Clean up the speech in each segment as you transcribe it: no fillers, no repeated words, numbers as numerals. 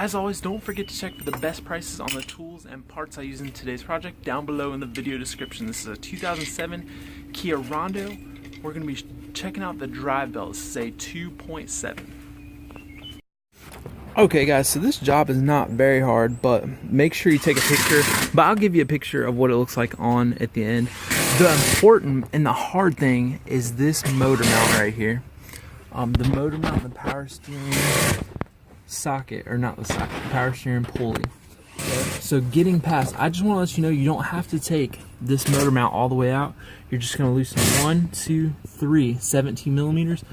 As always, don't forget to check for the best prices on the tools and parts I use in today's project down below in the video description. This is a 2007 Kia Rondo. We're going to be checking out the drive belt. This is a 2.7. Okay guys, so this job is not very hard, but make sure you take a picture. But I'll give you a picture of what it looks like on at the end. The important and the hard thing is this motor mount right here. The motor mount, the power steering socket, or not the socket, the power steering pulley. So getting past, I just want to let you know you don't have to take this motor mount all the way out. You're just going to loosen 1, 2, 3 17 millimeters.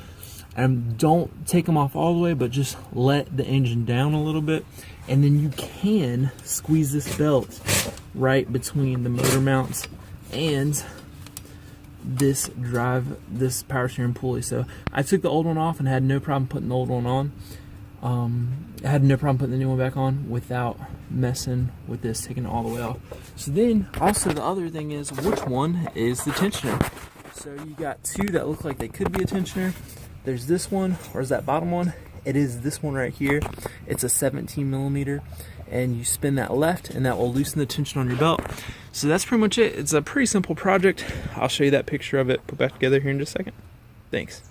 And don't take them off all the way, but just let the engine down a little bit, and then you can squeeze this belt right between the motor mounts and this power steering pulley. So I took the old one off and had no problem putting the old one on. I had no problem putting the new one back on without messing with this, taking it all the way off. So then also the other thing is, which one is the tensioner? So you got two that look like they could be a tensioner. There's this one, or is that bottom one? It is this one right here. It's a 17 millimeter, and you spin that left and that will loosen the tension on your belt. So that's pretty much it. It's a pretty simple project. I'll show you that picture of it put back together here in just a second. Thanks.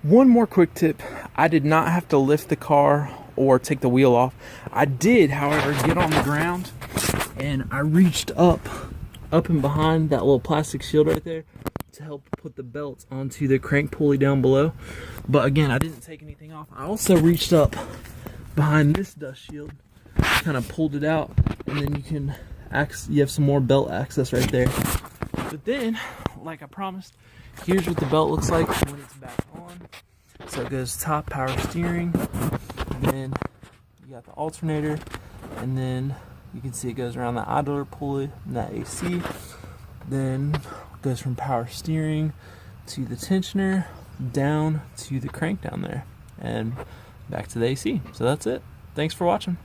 One more quick tip. I did not have to lift the car or take the wheel off. I did, however, get on the ground and I reached up and behind that little plastic shield right there to help put the belts onto the crank pulley down below. But again, I didn't take anything off. I also reached up behind this dust shield, kind of pulled it out, and then you have some more belt access right there. But then, like I promised, here's what the belt looks like when it's back on. So it goes top, power steering, then you got the alternator, and then you can see it goes around the idler pulley and that AC. Then goes from power steering to the tensioner down to the crank down there and back to the AC. So that's it. Thanks for watching.